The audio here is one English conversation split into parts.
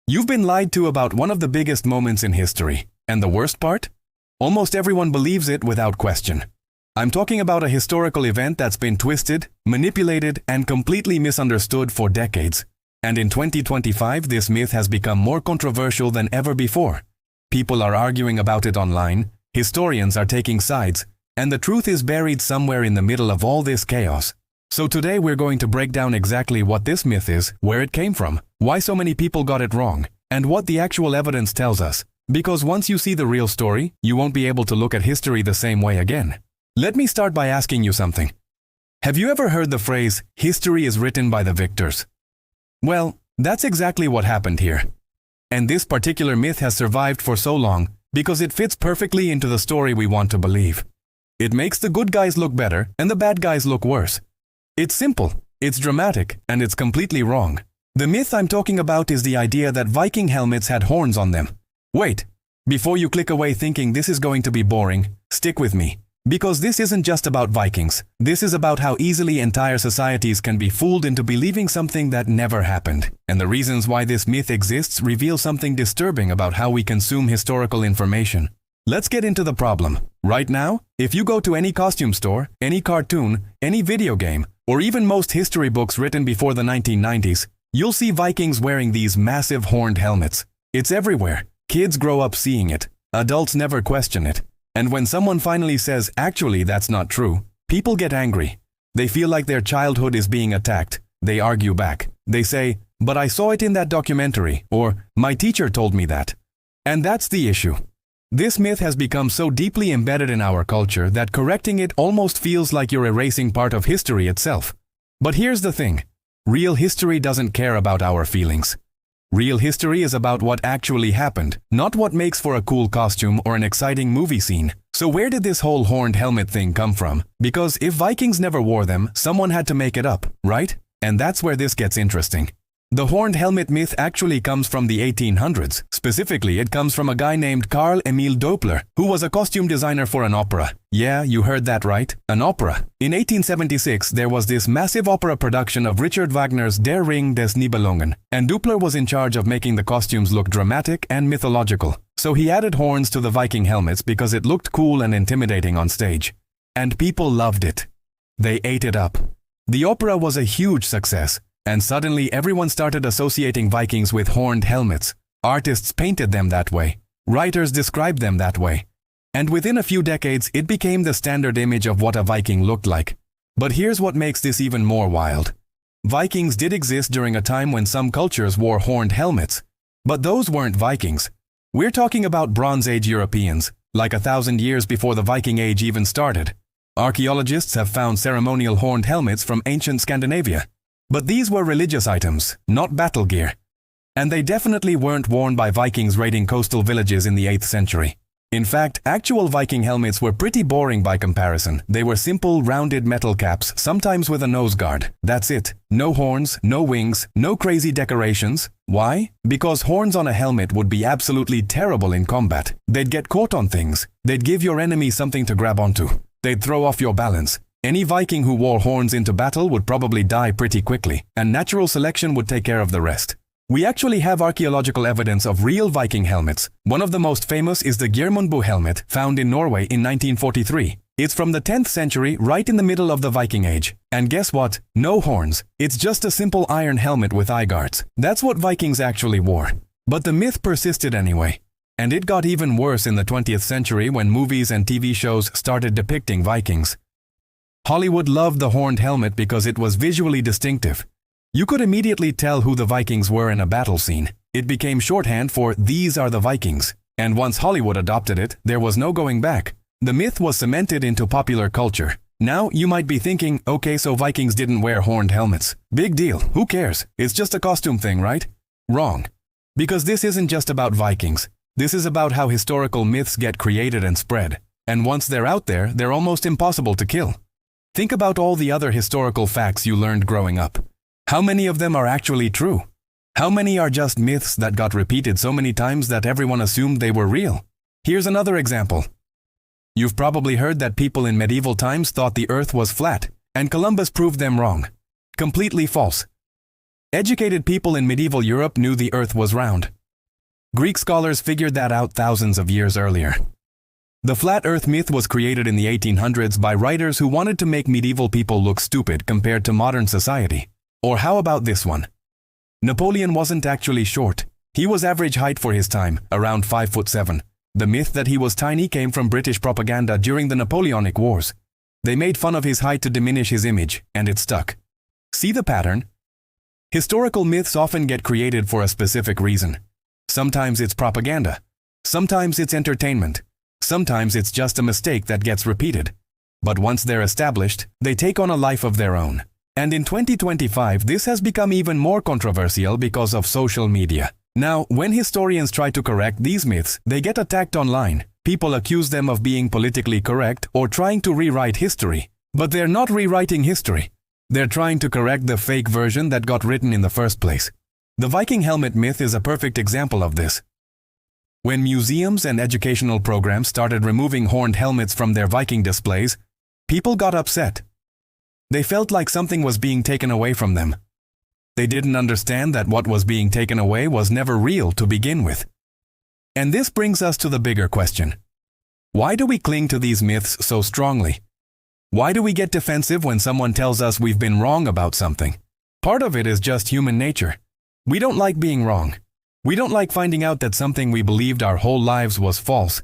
You've been lied to about one of the biggest moments in history. And the worst part? Almost everyone believes it without question. I'm talking about a historical event that's been twisted, manipulated, and completely misunderstood for decades. And in 2025, this myth has become more controversial than ever before. People are arguing about it online, historians are taking sides, and the truth is buried somewhere in the middle of all this chaos. So today we're going to break down exactly what this myth is, where it came from, why so many people got it wrong, and what the actual evidence tells us. Because once you see the real story, you won't be able to look at history the same way again. Let me start by asking you something. Have you ever heard the phrase, history is written by the victors? Well, that's exactly what happened here. And this particular myth has survived for so long because it fits perfectly into the story we want to believe. It makes the good guys look better and the bad guys look worse. It's simple, it's dramatic, and it's completely wrong. The myth I'm talking about is the idea that Viking helmets had horns on them. Wait, before you click away thinking this is going to be boring, stick with me. Because this isn't just about Vikings, this is about how easily entire societies can be fooled into believing something that never happened. And the reasons why this myth exists reveal something disturbing about how we consume historical information. Let's get into the problem. Right now, if you go to any costume store, any cartoon, any video game, or even most history books written before the 1990s, you'll see Vikings wearing these massive horned helmets. It's everywhere. Kids grow up seeing it. Adults never question it. And when someone finally says, actually, that's not true, people get angry. They feel like their childhood is being attacked. They argue back. They say, but I saw it in that documentary, or my teacher told me that. And that's the issue. This myth has become so deeply embedded in our culture that correcting it almost feels like you're erasing part of history itself. But here's the thing. Real history doesn't care about our feelings. Real history is about what actually happened, not what makes for a cool costume or an exciting movie scene. So where did this whole horned helmet thing come from? Because if Vikings never wore them, someone had to make it up, right? And that's where this gets interesting. The horned helmet myth actually comes from the 1800s. Specifically, it comes from a guy named Carl Emil Doppler, who was a costume designer for an opera. Yeah, you heard that right, an opera. In 1876, there was this massive opera production of Richard Wagner's Der Ring des Nibelungen, and Doppler was in charge of making the costumes look dramatic and mythological. So he added horns to the Viking helmets because it looked cool and intimidating on stage. And people loved it. They ate it up. The opera was a huge success. And suddenly everyone started associating Vikings with horned helmets. Artists painted them that way. Writers described them that way. And within a few decades, it became the standard image of what a Viking looked like. But here's what makes this even more wild. Vikings did exist during a time when some cultures wore horned helmets. But those weren't Vikings. We're talking about Bronze Age Europeans, like 1,000 years before the Viking Age even started. Archaeologists have found ceremonial horned helmets from ancient Scandinavia. But these were religious items, not battle gear. And they definitely weren't worn by Vikings raiding coastal villages in the 8th century. In fact, actual Viking helmets were pretty boring by comparison. They were simple, rounded metal caps, sometimes with a nose guard. That's it. No horns, no wings, no crazy decorations. Why? Because horns on a helmet would be absolutely terrible in combat. They'd get caught on things. They'd give your enemy something to grab onto. They'd throw off your balance. Any Viking who wore horns into battle would probably die pretty quickly, and natural selection would take care of the rest. We actually have archaeological evidence of real Viking helmets. One of the most famous is the Geirmundbu helmet, found in Norway in 1943. It's from the 10th century, right in the middle of the Viking Age. And guess what? No horns. It's just a simple iron helmet with eye guards. That's what Vikings actually wore. But the myth persisted anyway. And it got even worse in the 20th century when movies and TV shows started depicting Vikings. Hollywood loved the horned helmet because it was visually distinctive. You could immediately tell who the Vikings were in a battle scene. It became shorthand for "these are the Vikings." And once Hollywood adopted it, there was no going back. The myth was cemented into popular culture. Now you might be thinking, okay, so Vikings didn't wear horned helmets. Big deal, who cares? It's just a costume thing, right? Wrong. Because this isn't just about Vikings. This is about how historical myths get created and spread. And once they're out there, they're almost impossible to kill. Think about all the other historical facts you learned growing up. How many of them are actually true? How many are just myths that got repeated so many times that everyone assumed they were real? Here's another example. You've probably heard that people in medieval times thought the earth was flat, and Columbus proved them wrong. Completely false. Educated people in medieval Europe knew the earth was round. Greek scholars figured that out thousands of years earlier. The flat earth myth was created in the 1800s by writers who wanted to make medieval people look stupid compared to modern society. Or how about this one? Napoleon wasn't actually short. He was average height for his time, around 5'7". The myth that he was tiny came from British propaganda during the Napoleonic Wars. They made fun of his height to diminish his image, and it stuck. See the pattern? Historical myths often get created for a specific reason. Sometimes it's propaganda. Sometimes it's entertainment. Sometimes it's just a mistake that gets repeated. But once they're established, they take on a life of their own. And in 2025, this has become even more controversial because of social media. Now, when historians try to correct these myths, they get attacked online. People accuse them of being politically correct or trying to rewrite history. But they're not rewriting history. They're trying to correct the fake version that got written in the first place. The Viking helmet myth is a perfect example of this. When museums and educational programs started removing horned helmets from their Viking displays, people got upset. They felt like something was being taken away from them. They didn't understand that what was being taken away was never real to begin with. And this brings us to the bigger question. Why do we cling to these myths so strongly? Why do we get defensive when someone tells us we've been wrong about something? Part of it is just human nature. We don't like being wrong. We don't like finding out that something we believed our whole lives was false.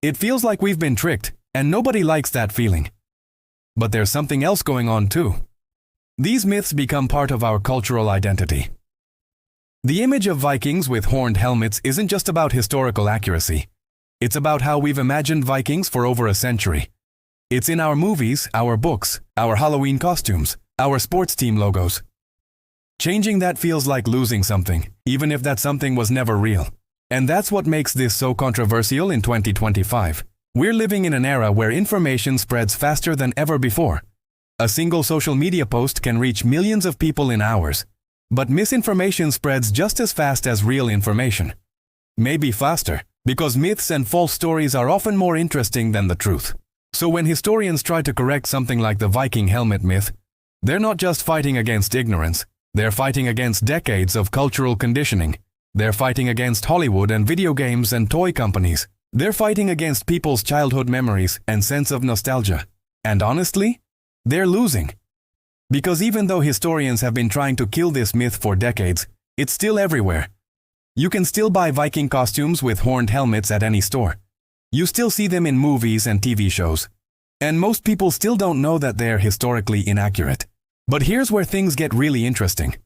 It feels like we've been tricked, and nobody likes that feeling. But there's something else going on too. These myths become part of our cultural identity. The image of Vikings with horned helmets isn't just about historical accuracy. It's about how we've imagined Vikings for over a century. It's in our movies, our books, our Halloween costumes, our sports team logos. Changing that feels like losing something, even if that something was never real. And that's what makes this so controversial in 2025. We're living in an era where information spreads faster than ever before. A single social media post can reach millions of people in hours. But misinformation spreads just as fast as real information. Maybe faster, because myths and false stories are often more interesting than the truth. So when historians try to correct something like the Viking helmet myth, they're not just fighting against ignorance, they're fighting against decades of cultural conditioning. They're fighting against Hollywood and video games and toy companies. They're fighting against people's childhood memories and sense of nostalgia. And honestly, they're losing. Because even though historians have been trying to kill this myth for decades, it's still everywhere. You can still buy Viking costumes with horned helmets at any store. You still see them in movies and TV shows. And most people still don't know that they're historically inaccurate. But here's where things get really interesting.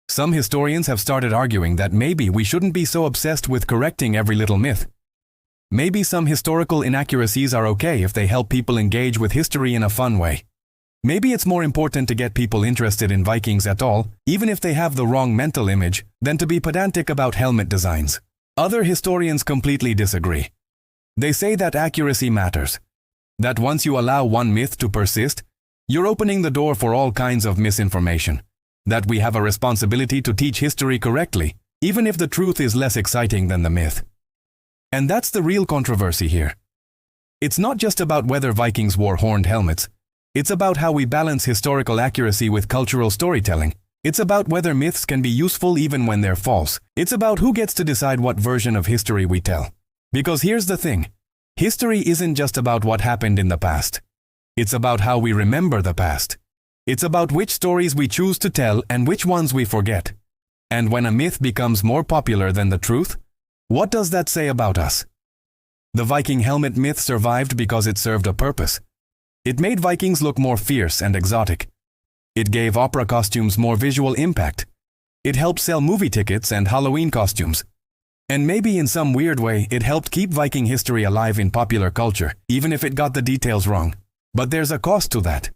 Some historians have started arguing that maybe we shouldn't be so obsessed with correcting every little myth. Maybe some historical inaccuracies are okay if they help people engage with history in a fun way. Maybe it's more important to get people interested in Vikings at all, even if they have the wrong mental image, than to be pedantic about helmet designs. Other historians completely disagree. They say that accuracy matters. That once you allow one myth to persist, you're opening the door for all kinds of misinformation. That we have a responsibility to teach history correctly, even if the truth is less exciting than the myth. And that's the real controversy here. It's not just about whether Vikings wore horned helmets. It's about how we balance historical accuracy with cultural storytelling. It's about whether myths can be useful even when they're false. It's about who gets to decide what version of history we tell. Because here's the thing. History isn't just about what happened in the past. It's about how we remember the past. It's about which stories we choose to tell and which ones we forget. And when a myth becomes more popular than the truth, what does that say about us? The Viking helmet myth survived because it served a purpose. It made Vikings look more fierce and exotic. It gave opera costumes more visual impact. It helped sell movie tickets and Halloween costumes. And maybe in some weird way, it helped keep Viking history alive in popular culture, even if it got the details wrong. But there's a cost to that.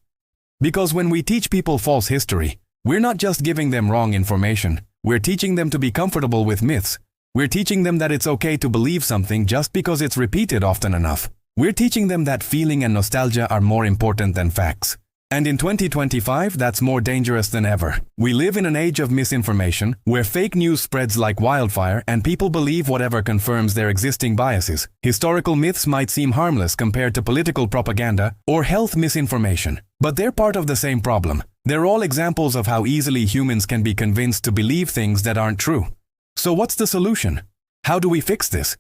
Because when we teach people false history, we're not just giving them wrong information. We're teaching them to be comfortable with myths. We're teaching them that it's okay to believe something just because it's repeated often enough. We're teaching them that feeling and nostalgia are more important than facts. And in 2025, that's more dangerous than ever. We live in an age of misinformation, where fake news spreads like wildfire and people believe whatever confirms their existing biases. Historical myths might seem harmless compared to political propaganda or health misinformation, but they're part of the same problem. They're all examples of how easily humans can be convinced to believe things that aren't true. So what's the solution? How do we fix this?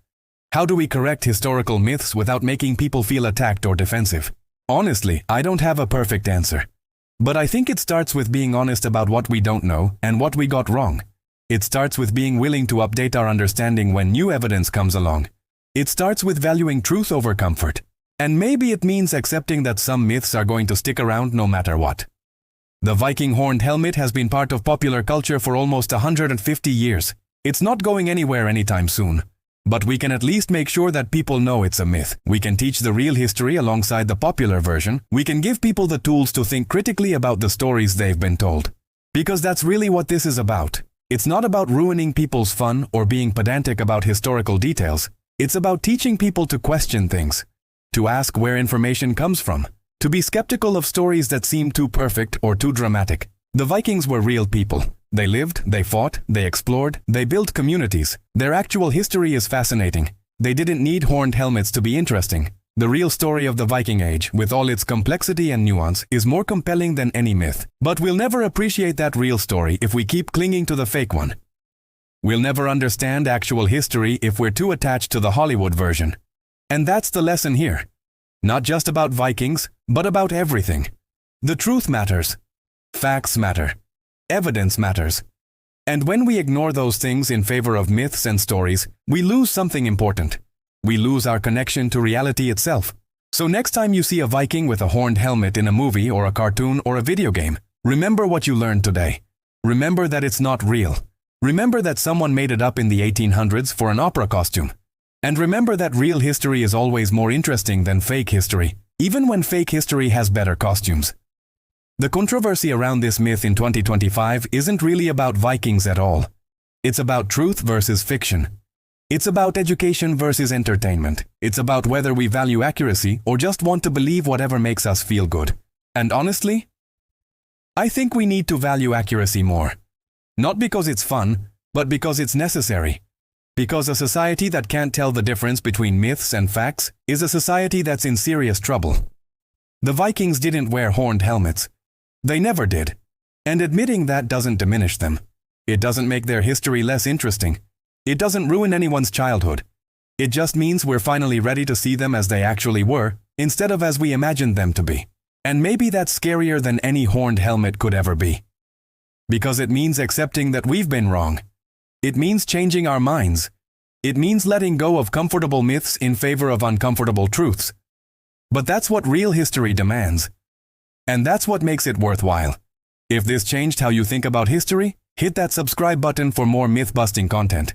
How do we correct historical myths without making people feel attacked or defensive? Honestly, I don't have a perfect answer. But I think it starts with being honest about what we don't know and what we got wrong. It starts with being willing to update our understanding when new evidence comes along. It starts with valuing truth over comfort. And maybe it means accepting that some myths are going to stick around no matter what. The Viking horned helmet has been part of popular culture for almost 150 years. It's not going anywhere anytime soon. But we can at least make sure that people know it's a myth. We can teach the real history alongside the popular version. We can give people the tools to think critically about the stories they've been told. Because that's really what this is about. It's not about ruining people's fun or being pedantic about historical details. It's about teaching people to question things, to ask where information comes from, to be skeptical of stories that seem too perfect or too dramatic. The Vikings were real people. They lived, they fought, they explored, they built communities. Their actual history is fascinating. They didn't need horned helmets to be interesting. The real story of the Viking Age, with all its complexity and nuance, is more compelling than any myth. But we'll never appreciate that real story if we keep clinging to the fake one. We'll never understand actual history if we're too attached to the Hollywood version. And that's the lesson here. Not just about Vikings, but about everything. The truth matters. Facts matter. Evidence matters. And when we ignore those things in favor of myths and stories, we lose something important. We lose our connection to reality itself. So next time you see a Viking with a horned helmet in a movie or a cartoon or a video game, remember what you learned today. Remember that it's not real. Remember that someone made it up in the 1800s for an opera costume. And remember that real history is always more interesting than fake history, even when fake history has better costumes. The controversy around this myth in 2025 isn't really about Vikings at all. It's about truth versus fiction. It's about education versus entertainment. It's about whether we value accuracy or just want to believe whatever makes us feel good. And honestly, I think we need to value accuracy more. Not because it's fun, but because it's necessary. Because a society that can't tell the difference between myths and facts is a society that's in serious trouble. The Vikings didn't wear horned helmets. They never did. And admitting that doesn't diminish them. It doesn't make their history less interesting. It doesn't ruin anyone's childhood. It just means we're finally ready to see them as they actually were, instead of as we imagined them to be. And maybe that's scarier than any horned helmet could ever be. Because it means accepting that we've been wrong. It means changing our minds. It means letting go of comfortable myths in favor of uncomfortable truths. But that's what real history demands. And that's what makes it worthwhile. If this changed how you think about history, hit that subscribe button for more myth-busting content.